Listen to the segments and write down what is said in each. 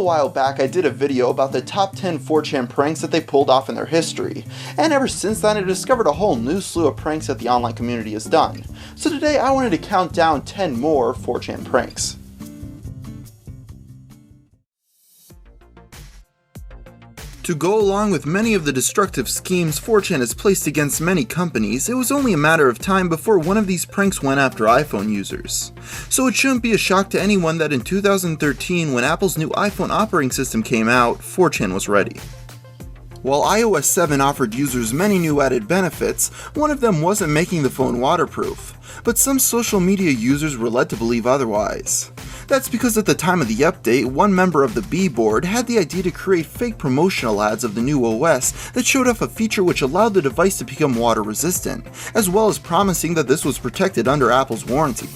while back I did a video about the top 10 4chan pranks that they pulled off in their history, and ever since then I discovered a whole new slew of pranks that the online community has done. So today I wanted to count down 10 more 4chan pranks. To go along with many of the destructive schemes 4chan has placed against many companies, it was only a matter of time before one of these pranks went after iPhone users. So it shouldn't be a shock to anyone that in 2013, when Apple's new iPhone operating system came out, 4chan was ready. While iOS 7 offered users many new added benefits, one of them wasn't making the phone waterproof, but some social media users were led to believe otherwise. That's because at the time of the update, one member of the B board had the idea to create fake promotional ads of the new OS that showed off a feature which allowed the device to become water resistant, as well as promising that this was protected under Apple's warranty.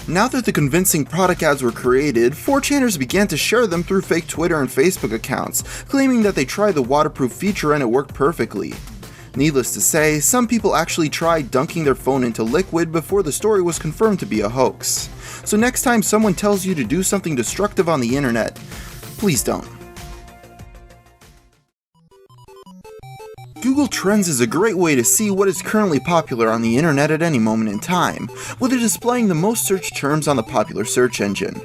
Now that the convincing product ads were created, 4chaners began to share them through fake Twitter and Facebook accounts, claiming that they tried the waterproof feature and it worked perfectly. Needless to say, some people actually tried dunking their phone into liquid before the story was confirmed to be a hoax. So next time someone tells you to do something destructive on the internet, please don't. Google Trends is a great way to see what is currently popular on the internet at any moment in time, with it displaying the most searched terms on the popular search engine.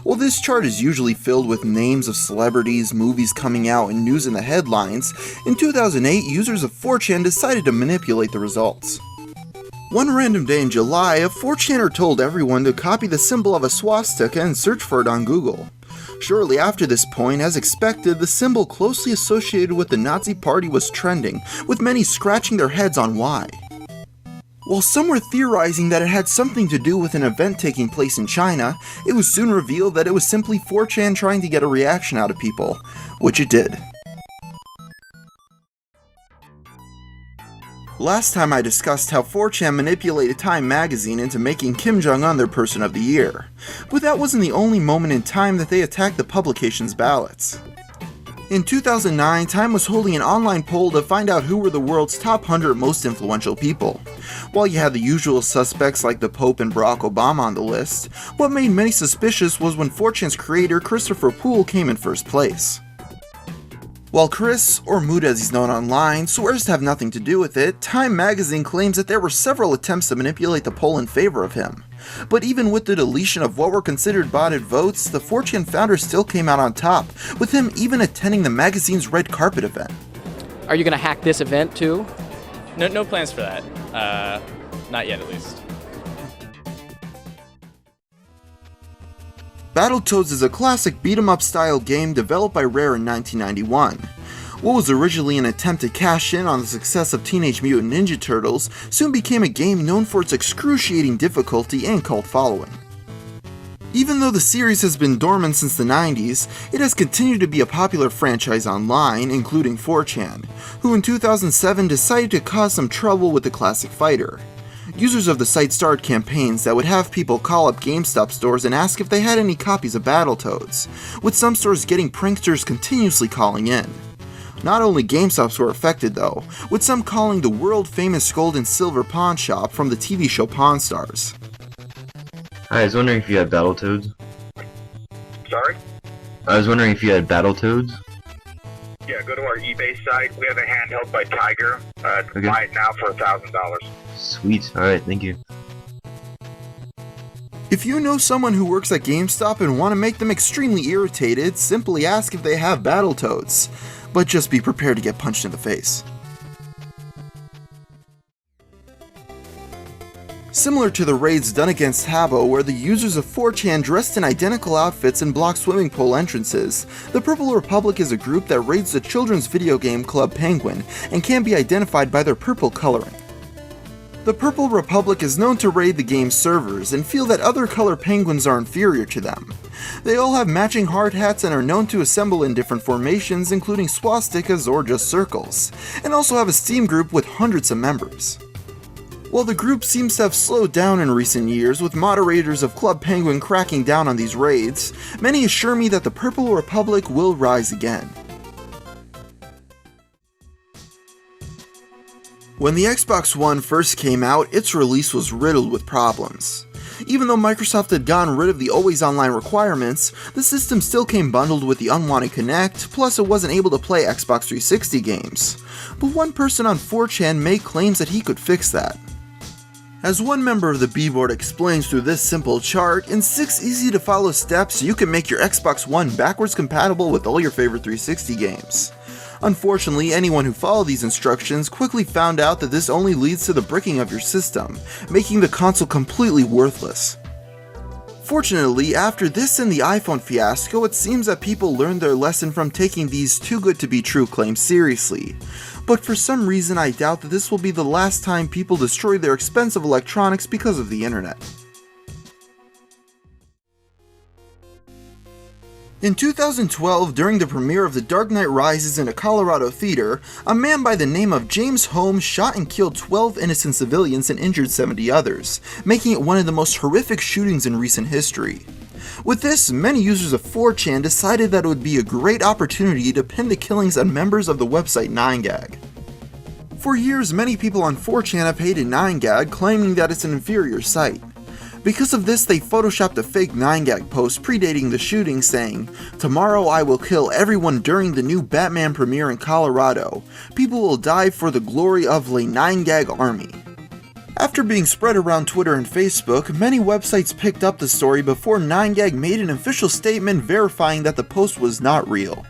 While this chart is usually filled with names of celebrities, movies coming out, and news in the headlines, in 2008 users of 4chan decided to manipulate the results. One random day in July, a 4chaner told everyone to copy the symbol of a swastika and search for it on Google. Shortly after this point, as expected, the symbol closely associated with the Nazi Party was trending, with many scratching their heads on why. While some were theorizing that it had something to do with an event taking place in China, it was soon revealed that it was simply 4chan trying to get a reaction out of people, which it did. Last time I discussed how 4chan manipulated Time magazine into making Kim Jong-un their Person of the Year, but that wasn't the only moment in time that they attacked the publication's ballots. In 2009, Time was holding an online poll to find out who were the world's top 100 most influential people. While you had the usual suspects like the Pope and Barack Obama on the list, what made many suspicious was when 4chan's creator Christopher Poole came in first place. While Chris, or Mood as he's known online, swears to have nothing to do with it, Time magazine claims that there were several attempts to manipulate the poll in favor of him. But even with the deletion of what were considered botted votes, the 4chan founder still came out on top, with him even attending the magazine's red carpet event. Are you going to hack this event too? No plans for that. Not yet, at least. Battletoads is a classic beat-em-up style game developed by Rare in 1991. What was originally an attempt to cash in on the success of Teenage Mutant Ninja Turtles soon became a game known for its excruciating difficulty and cult following. Even though the series has been dormant since the 90s, it has continued to be a popular franchise online, including 4chan, who in 2007 decided to cause some trouble with the classic fighter. Users of the site started campaigns that would have people call up GameStop stores and ask if they had any copies of Battletoads, with some stores getting pranksters continuously calling in. Not only GameStops were affected though, with some calling the world-famous Gold and Silver Pawn Shop from the TV show Pawn Stars. Hi, I was wondering if you had Battletoads. Sorry? I was wondering if you had Battletoads. Yeah, go to our eBay site. We have a handheld by Tiger. Okay. Buy it now for $1,000. Sweet, alright, thank you. If you know someone who works at GameStop and want to make them extremely irritated, simply ask if they have Battletoads, but just be prepared to get punched in the face. Similar to the raids done against Habbo, where the users of 4chan dressed in identical outfits and blocked swimming pool entrances, the Purple Republic is a group that raids the children's video game Club Penguin and can be identified by their purple coloring. The Purple Republic is known to raid the game's servers and feel that other color penguins are inferior to them. They all have matching hard hats and are known to assemble in different formations, including swastikas or just circles, and also have a Steam group with hundreds of members. While the group seems to have slowed down in recent years, with moderators of Club Penguin cracking down on these raids, many assure me that the Purple Republic will rise again. When the Xbox One first came out, its release was riddled with problems. Even though Microsoft had gotten rid of the always online requirements, the system still came bundled with the unwanted Kinect, plus it wasn't able to play Xbox 360 games. But one person on 4chan made claims that he could fix that. As one member of the B-board explains through this simple chart, in 6 easy to follow steps you can make your Xbox One backwards compatible with all your favorite 360 games. Unfortunately, anyone who followed these instructions quickly found out that this only leads to the bricking of your system, making the console completely worthless. Fortunately, after this and the iPhone fiasco, it seems that people learned their lesson from taking these too good to be true claims seriously. But for some reason I doubt that this will be the last time people destroy their expensive electronics because of the internet. In 2012, during the premiere of The Dark Knight Rises in a Colorado theater, a man by the name of James Holmes shot and killed 12 innocent civilians and injured 70 others, making it one of the most horrific shootings in recent history. With this, many users of 4chan decided that it would be a great opportunity to pin the killings on members of the website 9gag. For years, many people on 4chan have hated 9gag, claiming that it's an inferior site. Because of this, they photoshopped a fake 9gag post predating the shooting saying, "Tomorrow I will kill everyone during the new Batman premiere in Colorado. People will die for the glory of the 9gag army." After being spread around Twitter and Facebook, many websites picked up the story before 9gag made an official statement verifying that the post was not real.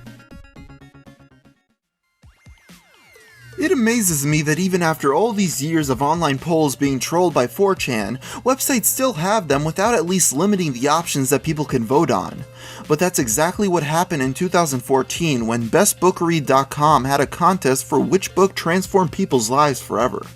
It amazes me that even after all these years of online polls being trolled by 4chan, websites still have them without at least limiting the options that people can vote on. But that's exactly what happened in 2014 when bestbookread.com had a contest for which book transformed people's lives forever.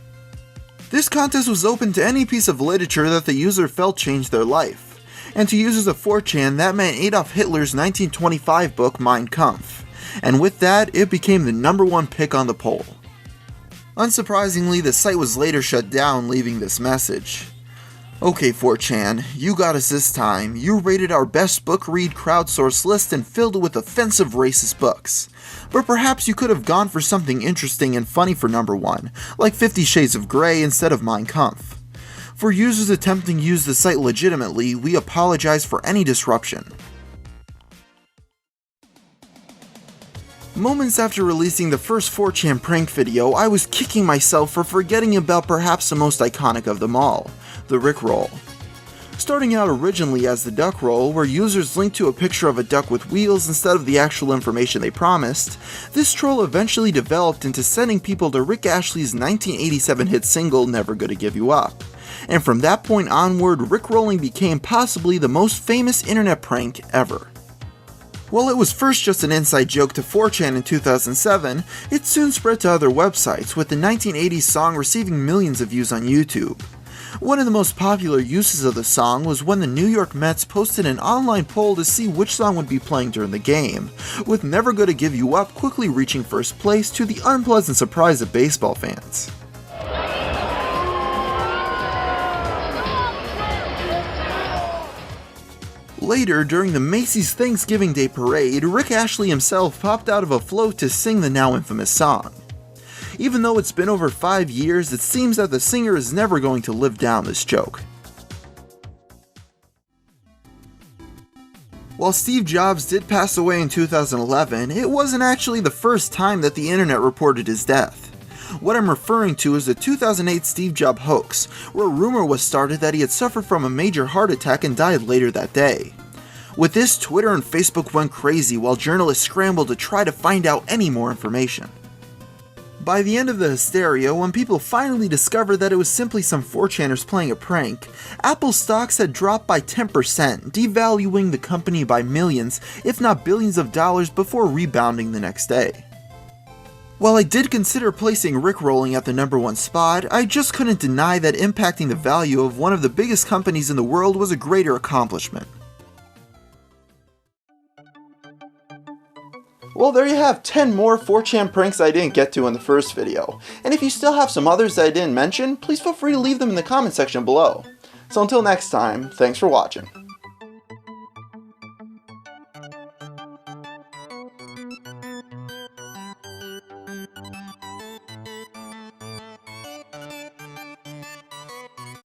This contest was open to any piece of literature that the user felt changed their life. And to users of 4chan, that meant Adolf Hitler's 1925 book Mein Kampf. And with that, it became the #1 pick on the poll. Unsurprisingly, the site was later shut down, leaving this message. "Okay 4chan, you got us this time. You rated our best book read crowdsourced list and filled it with offensive racist books. But perhaps you could have gone for something interesting and funny for #1, like 50 Shades of Grey instead of Mein Kampf. For users attempting to use the site legitimately, we apologize for any disruption." Moments after releasing the first 4chan prank video, I was kicking myself for forgetting about perhaps the most iconic of them all, the Rickroll. Starting out originally as the duck roll, where users linked to a picture of a duck with wheels instead of the actual information they promised, this troll eventually developed into sending people to Rick Astley's 1987 hit single Never Gonna Give You Up. And from that point onward, Rickrolling became possibly the most famous internet prank ever. While it was first just an inside joke to 4chan in 2007, it soon spread to other websites, with the 1980s song receiving millions of views on YouTube. One of the most popular uses of the song was when the New York Mets posted an online poll to see which song would be playing during the game, with Never Gonna Give You Up quickly reaching first place to the unpleasant surprise of baseball fans. Later, during the Macy's Thanksgiving Day Parade, Rick Astley himself popped out of a float to sing the now infamous song. Even though it's been over 5 years, it seems that the singer is never going to live down this joke. While Steve Jobs did pass away in 2011, it wasn't actually the first time that the internet reported his death. What I'm referring to is the 2008 Steve Jobs hoax, where a rumor was started that he had suffered from a major heart attack and died later that day. With this, Twitter and Facebook went crazy while journalists scrambled to try to find out any more information. By the end of the hysteria, when people finally discovered that it was simply some 4chaners playing a prank, Apple stocks had dropped by 10%, devaluing the company by millions, if not billions of dollars before rebounding the next day. While I did consider placing Rickrolling at the #1 spot, I just couldn't deny that impacting the value of one of the biggest companies in the world was a greater accomplishment. Well, there you have 10 more 4chan pranks I didn't get to in the first video, and if you still have some others that I didn't mention, please feel free to leave them in the comment section below. So until next time, thanks for watching.